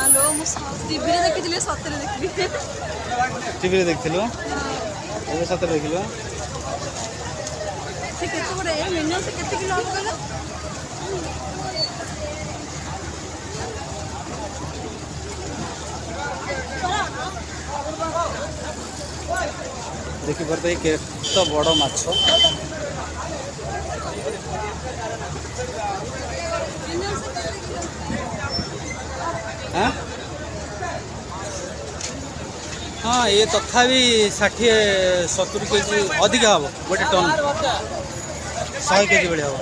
लो मु टीवी रे देखिथिले सतरे देखि टीवी रे देखिथिलो ए सतरे देखिलो से केते बडे मिनिमम से केते किलो हो गला देखि परते केतो बड़ माछ हाँ हाँ ये तथा भी 60-70 केजी अधिक हम गोटे टन 100 केजी भाई हम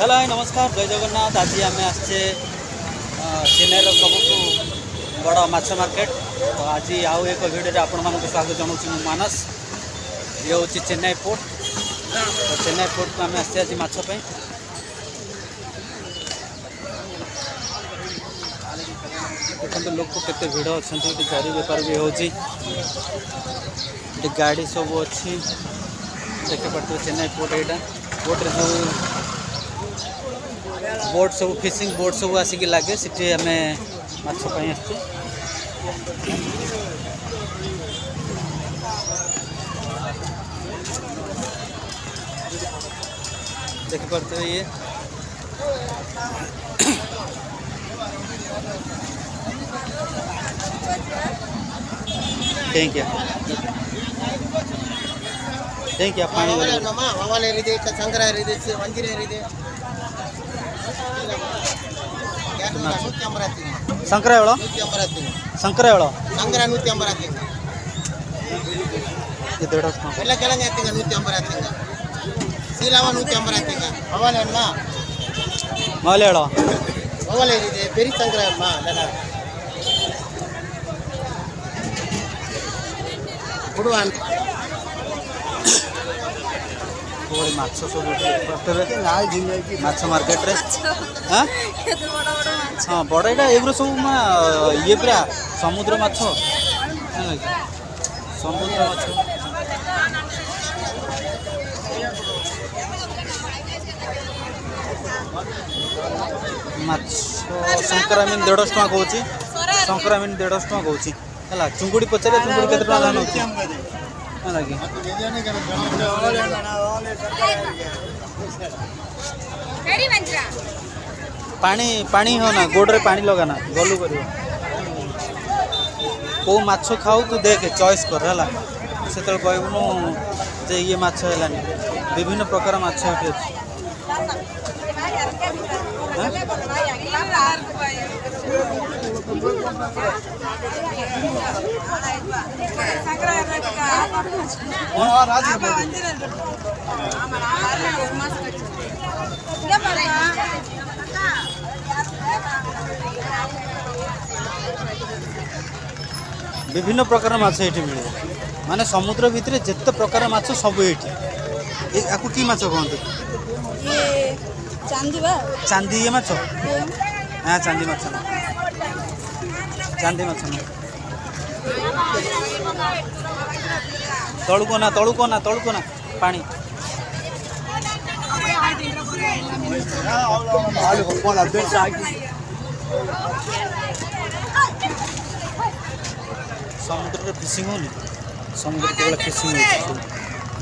हेलो नमस्कार जय जगन्नाथ आज आम आसचे चेन्नईर सबुठ बड़ माछ मार्केट तो आज आउ एक भिडियो आपण मानक स्वागत जनाऊँ मानस ये हूँ चेन्नई पोर्ट तो चेन्नई पोर्ट को आम आसचे आज माछपाई देखते लोक केते भिड़ अच्छा जरी बेपार भी होची गाड़ी सब अच्छी देखे पार्थ चेन्नई पोर्ट यहाँ पोर्ट जो बोट सब फिशिंग बोट सब आसिक लगे सीटी आम माछपाई आसचे देख पाते ये थैंक यू पानी संक्रा संक्रा ಸಂಗ್ರಹ 180 ಎಲ್ಲ ಕೆಳಗೆ ಹಾಕ್ತೀಗ 180 ಸೀಲಾವ 180 ಅವಲೆ ಅಮ್ಮ ಮಾಲೆ ಹೇಳೋ ಅವಲೆ ಇದೆ ಬೆರಿ ಸಂಗ್ರಹ ಅಮ್ಮ ಅಲ್ಲ ಕೊಡುವ कोई माछ सब माछ मार्केट रे हाँ हाँ बड़ा यहाँ एगुरा सब ये पूरा समुद्र माछ समुद्र माछ संक्रा मीन 150 टका कौच संक्रा मीन 150 टका कौच है चुंगुड़ी पचारे चुंगुड़ी केते टका लगे पानी पानी हो ना गोड़ रे पानी लगाना गलू कर को माछ खाऊ तू देख चॉइस कर है से कहूँ जे ये माछ है विभिन्न प्रकार माछ ये विभिन्न प्रकार माछ ये मिले माने समुद्र भितर जिते प्रकार माछ सब ये आपको की माछ कहते चांदी ये माछ हाँ चांदी माछ चांदी माछ तलुको ना पानी समुद्र फिशिंग होनी समुद्र केवल फिशिंग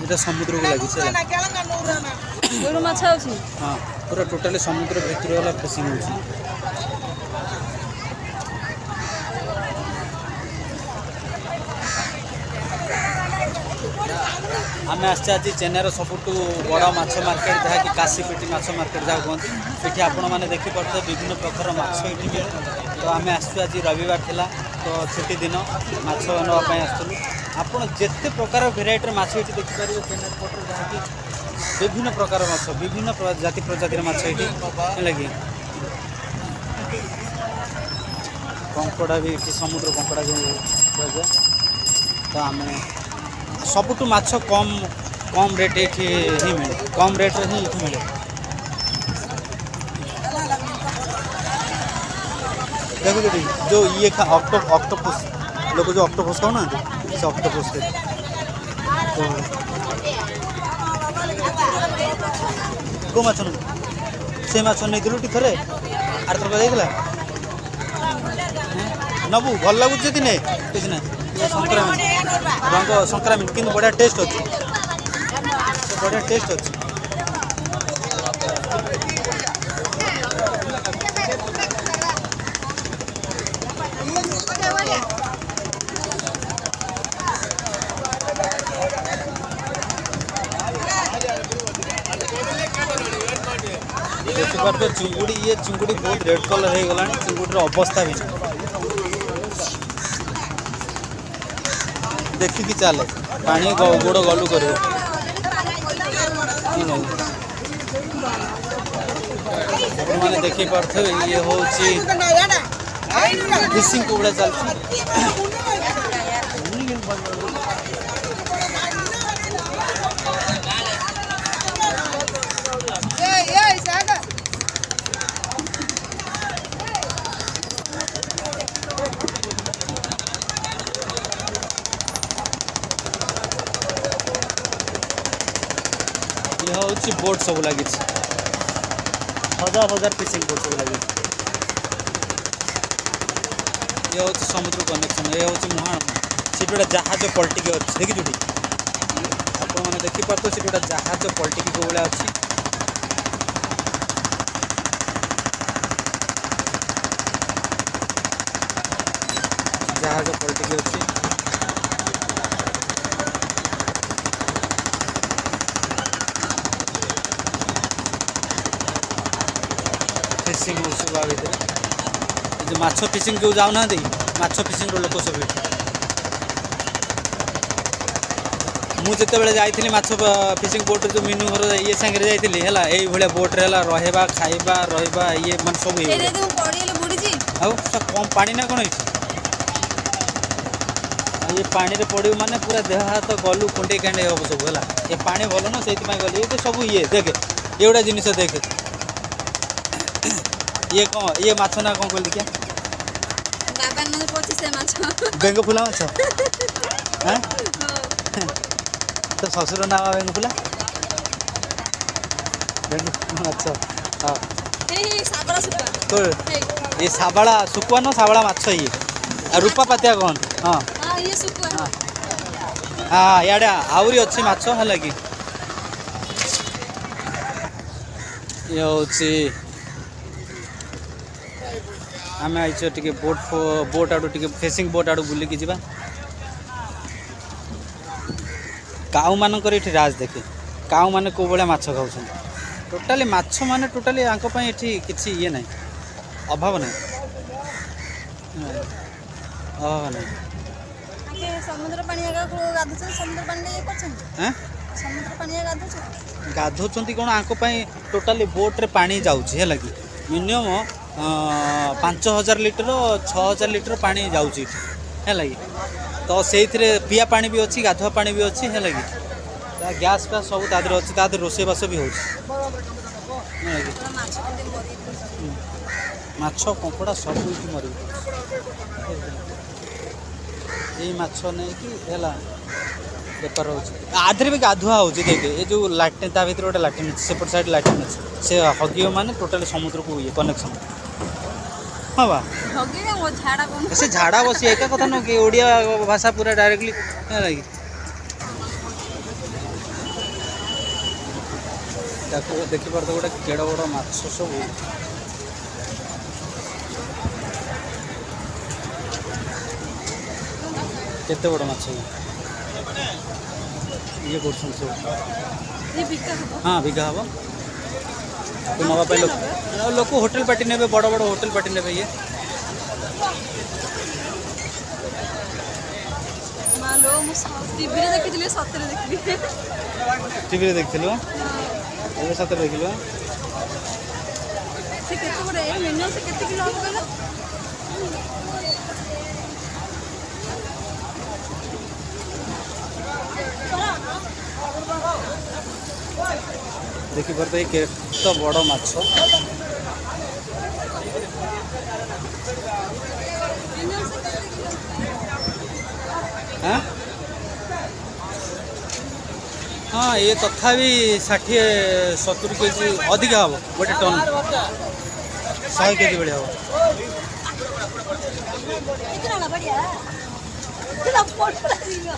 होता समुद्र को लगी हाँ पूरा टोटाली समुद्र भितर वाला फिशिंग होती आम आसचे आज चेन्नईर सबुठ बड़ माछ मार्केट जहाँकि काशीपेटी माछ मार्केट जहाँ कहते ये आपण मैंने देखिपे विभिन्न प्रकार माछ ये मिले तो आम आसु आज रविवार थिला तो छुट्टी दिन माछ नापी आसलु आपड़ जिते प्रकार भेराइटर माछ ये देखिपारे चेन्नई पोर्ट जहाँकि विभिन्न प्रकार माछ विभिन्न जाति प्रजातिर माछ ये लगे कंकड़ा भी समुद्र कंकड़ा जो तो आम सबुठ माछ कम कम रेट ये ही मिले कम रेट ही मिले देखो जो ये ऑक्टोपस लोग जो ऑक्टोपस खाऊ ना से ऑक्टोपस को माछ से माछ नहीं दिलु थे आर थर जाइला नबू भल लगुच कि नहीं किसी ना संक्रामित रंग संक्रामित कि बढ़िया टेस्ट अच्छी बढ़िया टेस्ट अच्छी देखिए चिंगुड़ी ये चिंगुड़ी बहुत रेड कलर हो गला चिंगुड़ी अवस्था भी देखिकी चले पानी गोड़ गलु कर मैंने देखी पार्थे ये हूँ फिशिंग को बड़ा चलती ये हूँ बोट सब लगी हजार हजार फिशिंग बोट सब लगी ये हूँ समुद्र कनेक्शन ये हूँ मुहाण से गोटे जहाज पलटिकी अच्छी देखी जुटी आप देखिपार से गोटे जहाज पलटिकी को भाया अच्छी जहाज पलटिकी अच्छी फिशिंग भितर माछ फिशिंग जो जाऊना माछ फिशिंग लोक सब मुझे जाइली माछ फिशिंग बोट जो मीनू घर ये सांगे जाइली है ये बोट्रे रहा खाइबा रहा ये मान सब कम पानी ना कौन ये पानी रे पड़ू माने पूरा देह हाथ गलु कुंडे कांडे हम सब है ये पानी भल ना से गली ये सब ये देखे ये गोटा जिन देखे ये कौन ये माछ ना कौन कहली क्या बेंग फुला माछ तो ससुर ना बेंग फुला अच्छा हाँ तो ये साबड़ा सुकुआ ना साबड़ा माछ ये रूपा पातिया कौन हाँ हाँ याडे आहरी अच्छी माछ है कि ये हूँ आम आई टे बोट आड़ू टे फिशिंग बोट आड़ू बुलिकी जा काऊ मानक राज देखे काऊ मैंने कौ भाया माछ खाऊँ टोटाली माछ मैंने टोटाली ये किसी ये ना अभाव ना अभाव ना समुद्र पानी समुद्र पानी गाधों कौन आंक टोटाली बोट्रे पानी जाऊँगी है कि मिनिमम 5000 लिटर 6000 लिटर पानी जाऊँगी है तो से पिया पानी भी अच्छी गाधुआ पानी भी अच्छी है कि गैस फैस सब तादर अच्छी तादर रोषेबास भी हो माछ कंकड़ा सब मर यही माछ नहीं कि बेपार होधे भी गाधुआ हो देखे ये जो लाट्रिन ता भर गोटे लाट्रिन अच्छे सेपट साइड लाट्रिन अच्छे से हगिव माने टोटाली समुद्र को ये कनेक्शन हाँ बा से झाड़ा बसी एक कथा नुह कि ओडिया भाषा पूरा डायरेक्टली है देखिपार तो गोटे केड़ बड़ माछ सब केते बड़ माछ ये कर हाँ बिका हम तो नापी लोक होटेल पार्टी ने बड़ बड़ होटेल पार्टी ने ये टीवी देखी सतरे देखी टीवी देखिल सतरे देखिल केते किलो हम कहला देखिपार तो ये तो बड़ माछ हाँ हाँ ये तथापि 60-70 केजी अधिक हम गोटे टन 100 केजी भाई हम कितना बढ़िया कितना फोटो लगेगा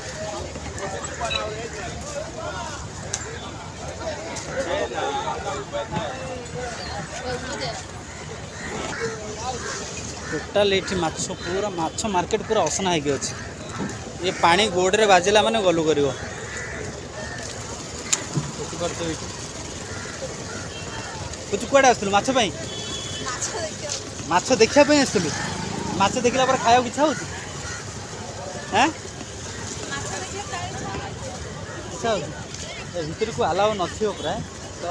टोटाल ये माछ पूरा माछ मार्केट पूरा असना होगी अच्छे ये पानी गोड़े बाजिला माने गलु कर कुछ कुआड़े आसलु माछ पाई माछ देखा आसलु माछ देखला पर खाया इच्छा होची हैं इच्छा होची भितर को अलाउ नथियो प्राय तो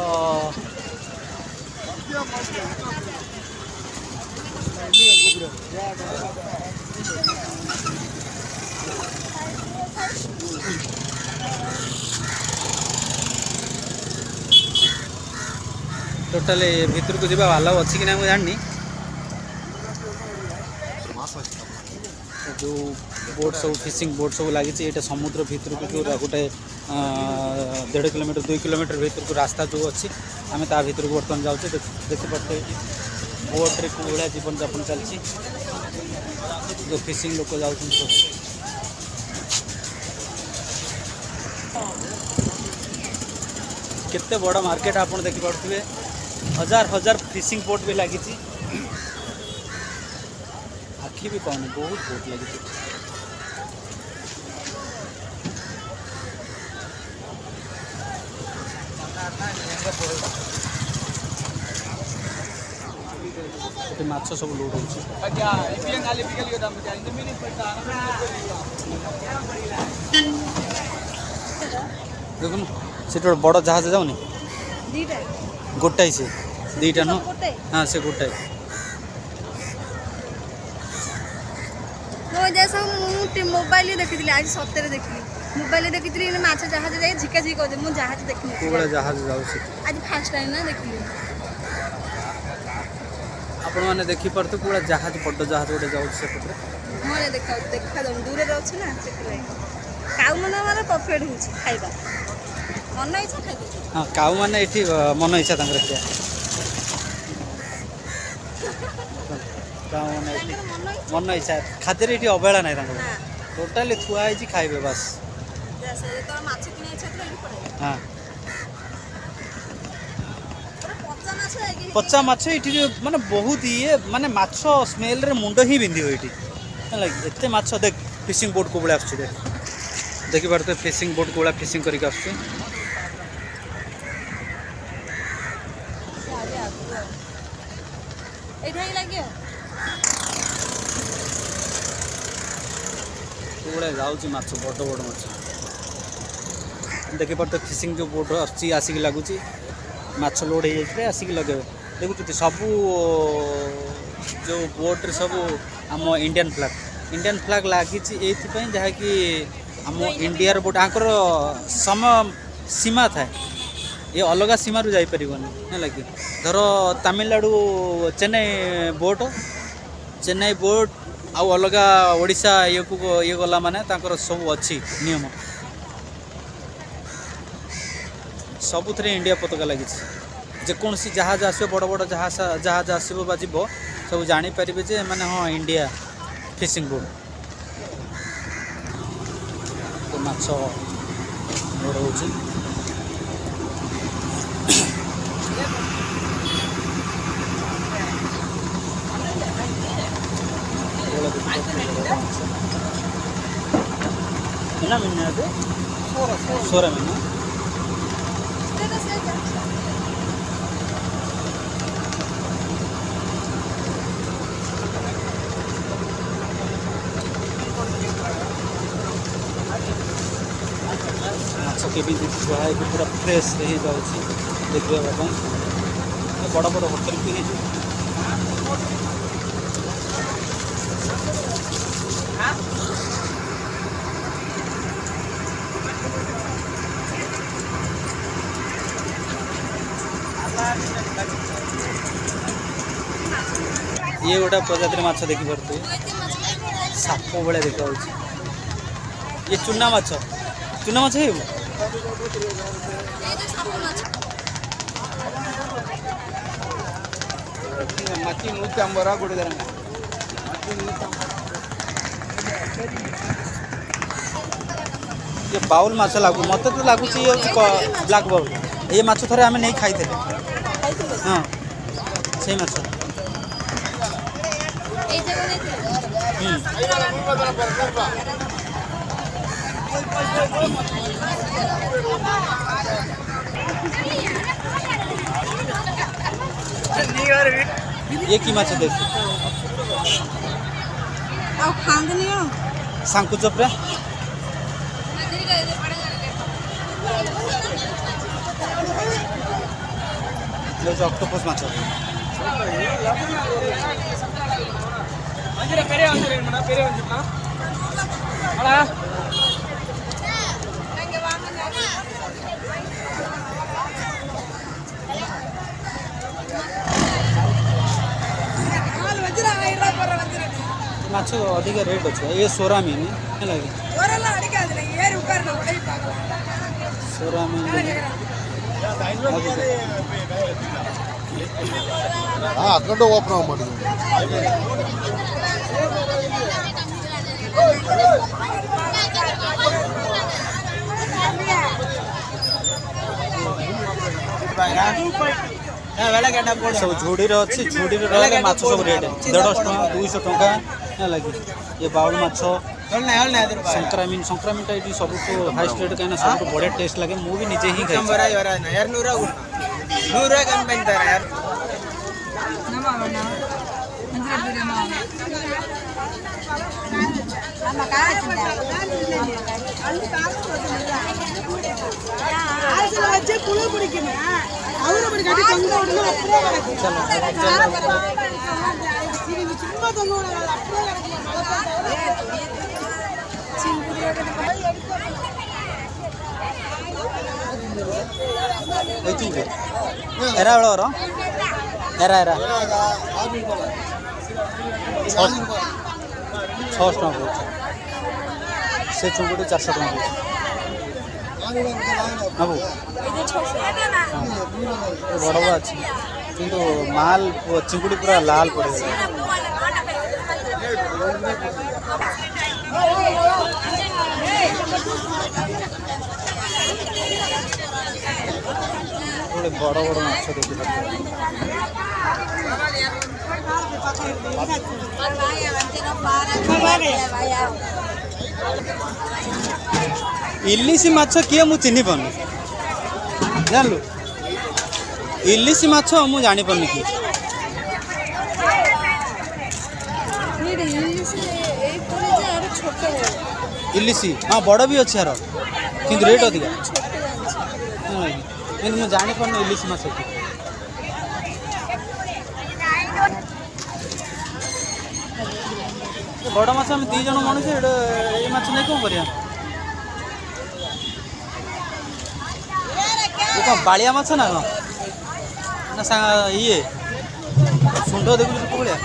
टोटाल भितर को जावा अलाउ अच्छी कि ना मुझे जानी जो बोट सब फिशिंग बोट सब लगी ये समुद्र भितर को जो गोटे 1.5 किलोमीटर 2 किलोमीटर भितर को रास्ता जो अच्छी आम ता भितर को बर्तमान जाऊे देखिपे बोट्रे को भाया जीवन यापन चलती जो फिशिंग लोक जाऊँ सब केते बड़ मार्केट आप देखिपे हजार हजार फिशिंग बोट भी लगी आखि भी पाऊनी बहुत बोट लगी माछ सब लोड हो देखुन से बड़ जहाज जाऊनी गोटाई से दीटा नु हाँ से गोटाई मो जैसा मु मोबाइल देखी आज सत्य देखी मोबाइल देखी माछ जहाज जाए झिका झिका हो मुझे जहाज देखनी कोबड़ा जहाज जाऊ आज फर्स्ट टाइम ना देखी आपण मैंने देखी पारते कोबड़ा जहाज बड़ जहाज गोटे जाऊ सेपटे हाँ देखा देखा जाऊँ दूर अच्छे ना से काउ मन मार परफेक्ट हो खाଇବା मन इच्छा खाई हाँ काउ मैंने ये मन इच्छा खाया मन इच्छा खाद्य ये अवहेला ना टोटाली थुआई खाइबे बस हाँ पचा माछ ये माने बहुत ये माने माछ स्मेल रे मुंड ही बिंदी ये एत माछ देख फिशिंग बोट को बड़े आस देखी पारे फिशिंग बोट को फिशिंग करके आस जाऊँगी माछ बड़ बड़ माछ देखी पारे फिशिंग जो बोट आसिक लगुच माछ लोड हो जाए आसिक लगे देखुं सबू जो बोट्रे सब आम इंडियन फ्लैग लगी जहाँकि आम इंडियार बोट आंकर समय सीमा थाए ये अलग सीमा रू जापर है कि धर तमिलनाडु चेन्नई बोट आउ अलग ओडिशा ये को ये गला माने तांकर सब अच्छी नियम सबुथे इंडिया पताका लगी जेकोसी जहाज आस बड़ बड़ जहाज आसो बा जीव सब जापर जे माने हाँ इंडिया फिशिंग बोट तो माछ बड़ हो सोरा मीना माछ के भी पूरा फ्रेश रही जाऊँगी देखा बड़ बड़ होटेल भी ये गोटा प्रजातिर माछ देखी पारे साप भाया देखा ये चूना माछ है मच्छी 150 रहा गोटे तरंगा ये बाउल माछ लागू मत तो लगुच ये ब्लैक बाउल ये माछ थोड़े आम नहीं खाई थे हाँ से माछ ये की माछ देख सांकु चपरा ऑक्टोपस माछ माछ अधिक रेट अच्छे ये सोरा मीन लगे सोरा मीन ಅಕಡೆ ಓಪನ್ ಮಾಡಿ सब झुड़ी अच्छी झुड़ी माछ सब रेट 150 टका 200 टका लगे ये बाउल माछ संक्रामीन संक्रामीन ये सब हाईस्ट रेट कहीं सब बढ़िया टेस्ट लगे मुझे निजे ही एरा एरा एरा 600 टका से चुंगुड़ी 400 टका बाबू बड़ बड़ अच्छी किंतु माल चिंगुड़ी पूरा लाल पड़े बड़ बड़ माछ देखी इलिसी माछ किए मु चिन्ह पानी जानलु इलिसी माछ मु जानी पानी कि इलिसी हाँ बड़ भी अच्छे यार किंतु रेट अधिक मुझे जानी पानी इलिसी माछ बड़ माछ आम 2 जन मनुष्य ये माछ नहीं कौन कर कौन बालिया माछ ना कौन ना ये सुंड देखु भाया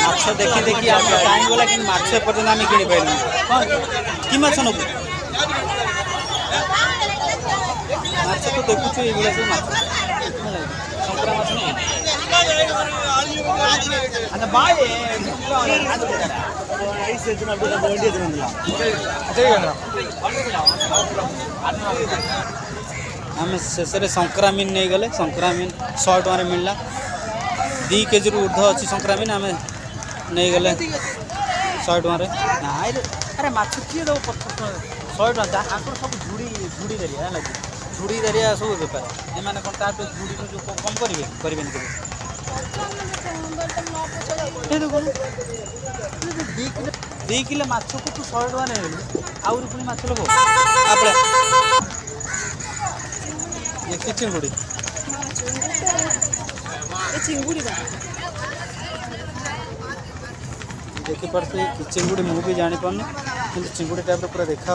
माछ देखी देखी टाइम गला कि माछ पर्यटन आम कि पार कि माछ नबू माछ तो देखुଛୁ ये सब माछ संक्रा माछ नहीं अच्छा बाय ऐसे दिन अब बोलिए दिन आम शेष संक्रामीन नहीं गले संक्रामीन 100 टका मिलला 2 केजी ऊर्ध अच्छी संक्रामीन आम नहीं गले 100 टका अरे माछ किए दो 100 टका आंकर सब झुड़ी झुड़ी देरिया लगे झुड़ी देरिया सब बेपार ये मैंने कौन तार झुड़ी जो कम करेंगे करेंगे दी किलो माछ को तू 100 टका नहीं आउरी पुणी माछ लोग ये चिंगुड़ी देखी पारे चिंगुड़ी मुझे भी जानी पार्नी कि चिंगुड़ी टाइप पूरा देखा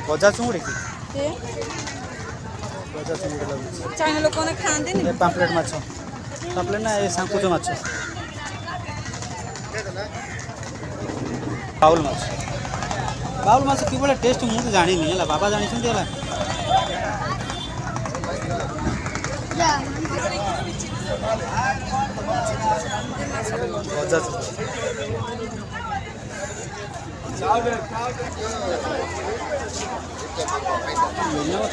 गजा चिंगुड़ी कि गजा चिंगुड़ी लगे चाइना लोक खाते पाम्पलेट माछ पाम्पलेट ना ये सांकुचो माछ ବାଉଲ ମାଛ ବାଉଲ ମାଛ କିଭଳିଆ ଟେଷ୍ଟ ମୁଁ ତ ଜାଣିନି ହେଲା ବାବା ଜାଣିଛନ୍ତି ହେଲା ଭଜା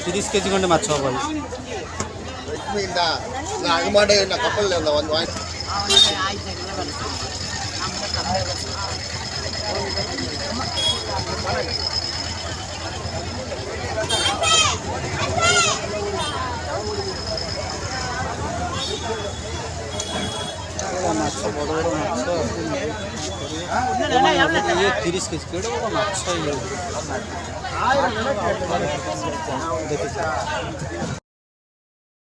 30 kg ଖଣ୍ଡେ ମାଛ ହବ Nah, ada nak kapal yang lawan lain. ମାଛ ବଡ଼ ବଡ଼ ମାଛ 30 kg କେଡ଼େ ବଡ଼ ମାଛ ଇଏ ଦେଖିଛି